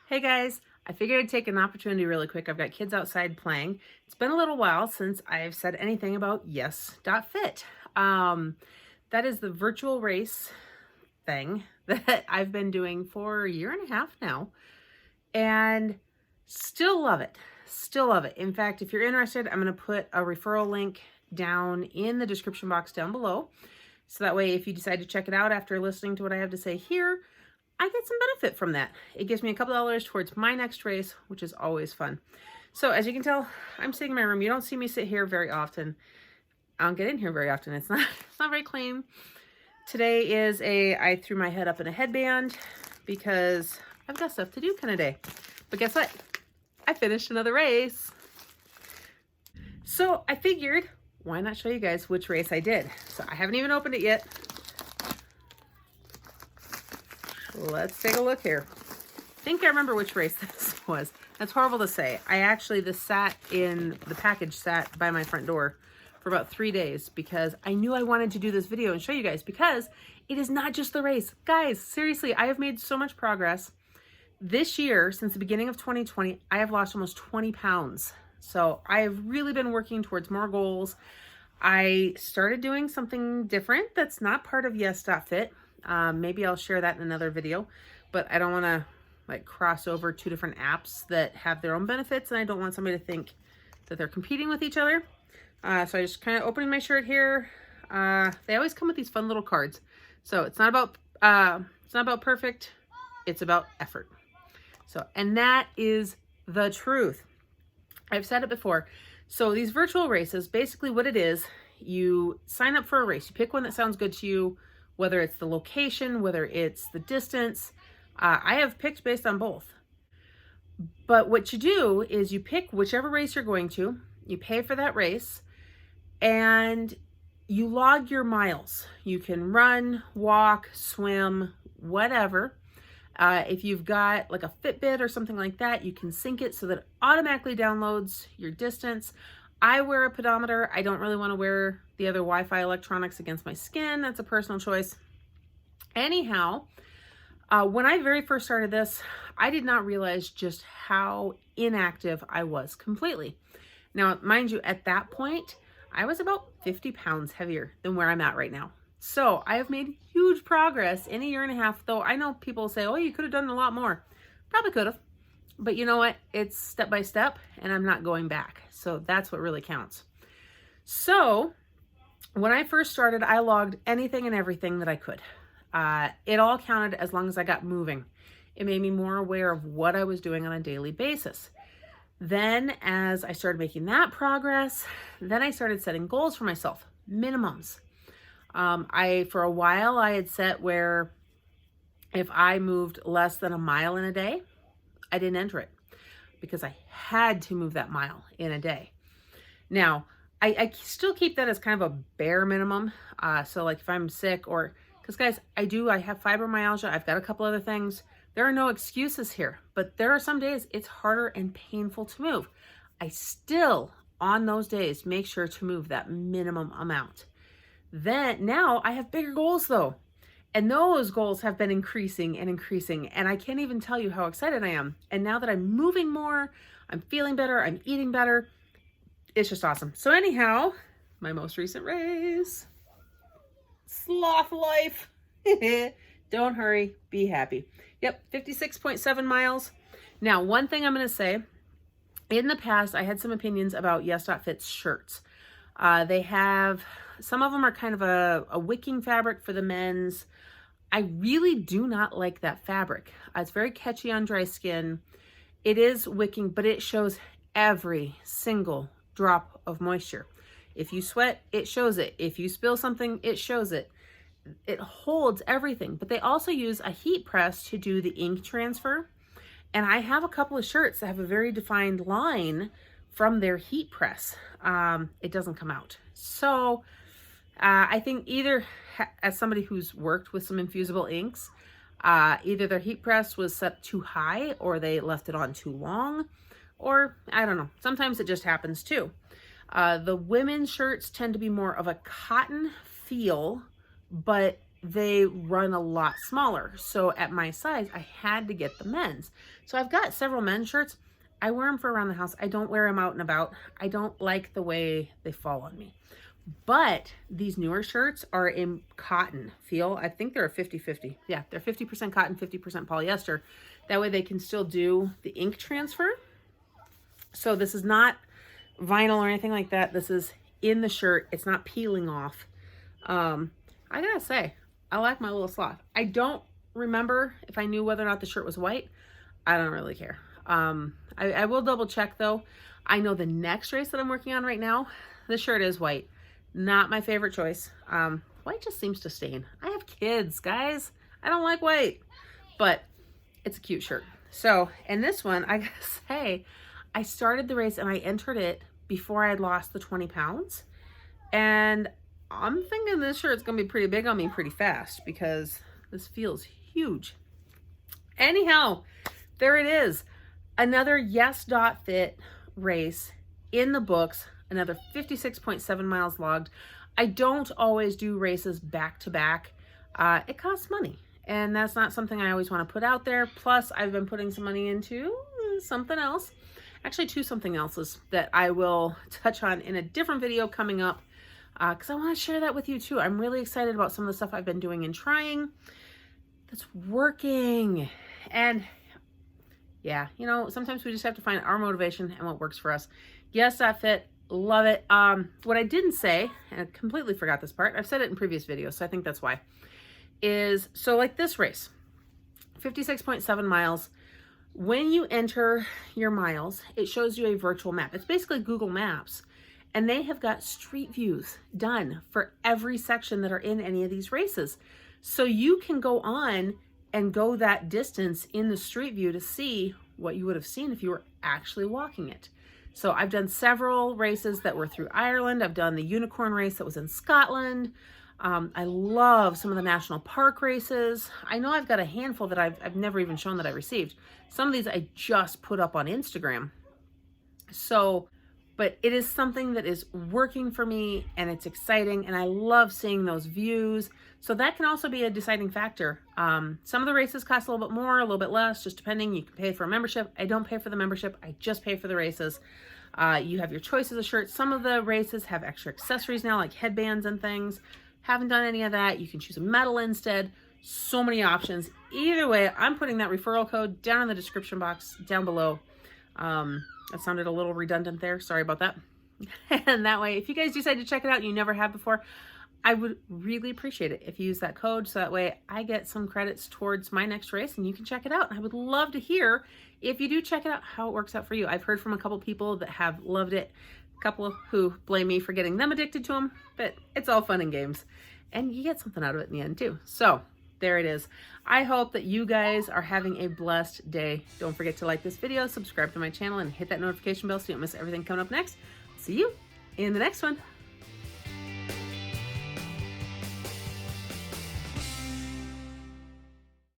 Hey guys, I figured I'd take an opportunity really quick. I've got kids outside playing. It's been a little while since I've said anything about Yes.Fit. Um, that is the virtual race thing that I've been doing for a year and a half now, and still love it. Still love it. In fact, if you're interested, I'm going to put a referral link down in the description box down below. So that way, if you decide to check it out after listening to what I have to say here, I get some benefit from that. It gives me a couple dollars towards my next race, which is always fun. So as you can tell, I'm sitting in my room. You don't see me sit here very often. I don't get in here very often. It's not very clean. Today is I threw my head up in a headband because I've got stuff to do kind of day. But guess what? I finished another race. So I figured, why not show you guys which race I did? So I haven't even opened it yet. Let's take a look here. I think I remember which race this was. That's horrible to say. The package sat by my front door for about 3 days because I knew I wanted to do this video and show you guys, because it is not just the race. Guys, seriously, I have made so much progress. This year, since the beginning of 2020, I have lost almost 20 pounds. So I have really been working towards more goals. I started doing something different that's not part of Yes.Fit. Maybe I'll share that in another video, but I don't want to like cross over two different apps that have their own benefits, and I don't want somebody to think that they're competing with each other. So I just kind of opening my shirt here. They always come with these fun little cards. So it's not about perfect. It's about effort. So, and that is the truth. I've said it before. So these virtual races, basically what it is, you sign up for a race. You pick one that sounds good to you, whether it's the location, whether it's the distance. I have picked based on both. But what you do is you pick whichever race you're going to, you pay for that race, and you log your miles. You can run, walk, swim, whatever. If you've got like a Fitbit or something like that, you can sync it so that it automatically downloads your distance. I wear a pedometer. I don't really want to wear the other Wi-Fi electronics against my skin. That's a personal choice. Anyhow, when I very first started this, I did not realize just how inactive I was completely. Now, mind you, at that point, I was about 50 pounds heavier than where I'm at right now. So I have made huge progress in a year and a half, though I know people say, oh, you could have done a lot more. Probably could have. But you know what? It's step by step, and I'm not going back. So that's what really counts. So when I first started, I logged anything and everything that I could. It all counted as long as I got moving. It made me more aware of what I was doing on a daily basis. Then as I started making that progress, then I started setting goals for myself, minimums. For a while, I had set where if I moved less than a mile in a day, I didn't enter it because I had to move that mile in a day. Now, I still keep that as kind of a bare minimum. So like if I'm sick because guys, I have fibromyalgia. I've got a couple other things. There are no excuses here, but there are some days it's harder and painful to move. I still, on those days, make sure to move that minimum amount. Now I have bigger goals though. And those goals have been increasing and increasing. And I can't even tell you how excited I am. And now that I'm moving more, I'm feeling better, I'm eating better. It's just awesome. So anyhow, my most recent race, Sloth life. Don't hurry, be happy. Yep, 56.7 miles. Now, one thing I'm going to say, in the past, I had some opinions about Yes.Fit's shirts. Some of them are kind of a wicking fabric for the men's. I really do not like that fabric. It's very catchy on dry skin. It is wicking, but it shows every single drop of moisture. If you sweat, it shows it. If you spill something, it shows it. It holds everything, but they also use a heat press to do the ink transfer. And I have a couple of shirts that have a very defined line from their heat press. It doesn't come out. So I think either as somebody who's worked with some infusible inks, either their heat press was set too high or they left it on too long, or I don't know. Sometimes it just happens too. The women's shirts tend to be more of a cotton feel, but they run a lot smaller. So at my size, I had to get the men's. So I've got several men's shirts. I wear them for around the house. I don't wear them out and about. I don't like the way they fall on me. But these newer shirts are in cotton feel. I think they're a 50-50. Yeah, they're 50% cotton, 50% polyester. That way they can still do the ink transfer. So this is not vinyl or anything like that. This is in the shirt. It's not peeling off. I gotta say, I like my little Sloth. I don't remember if I knew whether or not the shirt was white. I don't really care. I will double check though. I know the next race that I'm working on right now, the shirt is white. Not my favorite choice. White just seems to stain. I have kids, guys. I don't like white, but it's a cute shirt. So, and this one, I gotta say, I started the race and I entered it before I had lost the 20 pounds. And I'm thinking this shirt's gonna be pretty big on me pretty fast because this feels huge. Anyhow, there it is. Another Yes.Fit race in the books, another 56.7 miles logged. I don't always do races back to back. It costs money and that's not something I always want to put out there. Plus I've been putting some money into something else, actually two something else's that I will touch on in a different video coming up. Because I want to share that with you too. I'm really excited about some of the stuff I've been doing and trying that's working. And yeah, you know, sometimes we just have to find our motivation and what works for us. Yes.Fit, love it. What I didn't say, and I completely forgot this part, I've said it in previous videos, so I think that's why, is so like this race, 56.7 miles. When you enter your miles, it shows you a virtual map. It's basically Google Maps. And they have got street views done for every section that are in any of these races. So you can go on and go that distance in the street view to see what you would have seen if you were actually walking it. So I've done several races that were through Ireland. I've done the unicorn race that was in Scotland. I love some of the national park races. I know I've got a handful that I've never even shown that I received. Some of these I just put up on Instagram. So, but it is something that is working for me and it's exciting and I love seeing those views. So that can also be a deciding factor. Some of the races cost a little bit more, a little bit less, just depending. You can pay for a membership. I don't pay for the membership. I just pay for the races. You have your choices of shirts. Some of the races have extra accessories now, like headbands and things. Haven't done any of that. You can choose a medal instead. So many options. Either way, I'm putting that referral code down in the description box down below. That sounded a little redundant there. Sorry about that. And that way, if you guys decide to check it out and you never have before, I would really appreciate it if you use that code. So that way I get some credits towards my next race and you can check it out. I would love to hear if you do check it out, how it works out for you. I've heard from a couple people that have loved it. A couple who blame me for getting them addicted to them, but it's all fun and games. And you get something out of it in the end too. So there it is. I hope that you guys are having a blessed day. Don't forget to like this video, subscribe to my channel, and hit that notification bell so you don't miss everything coming up next. See you in the next one.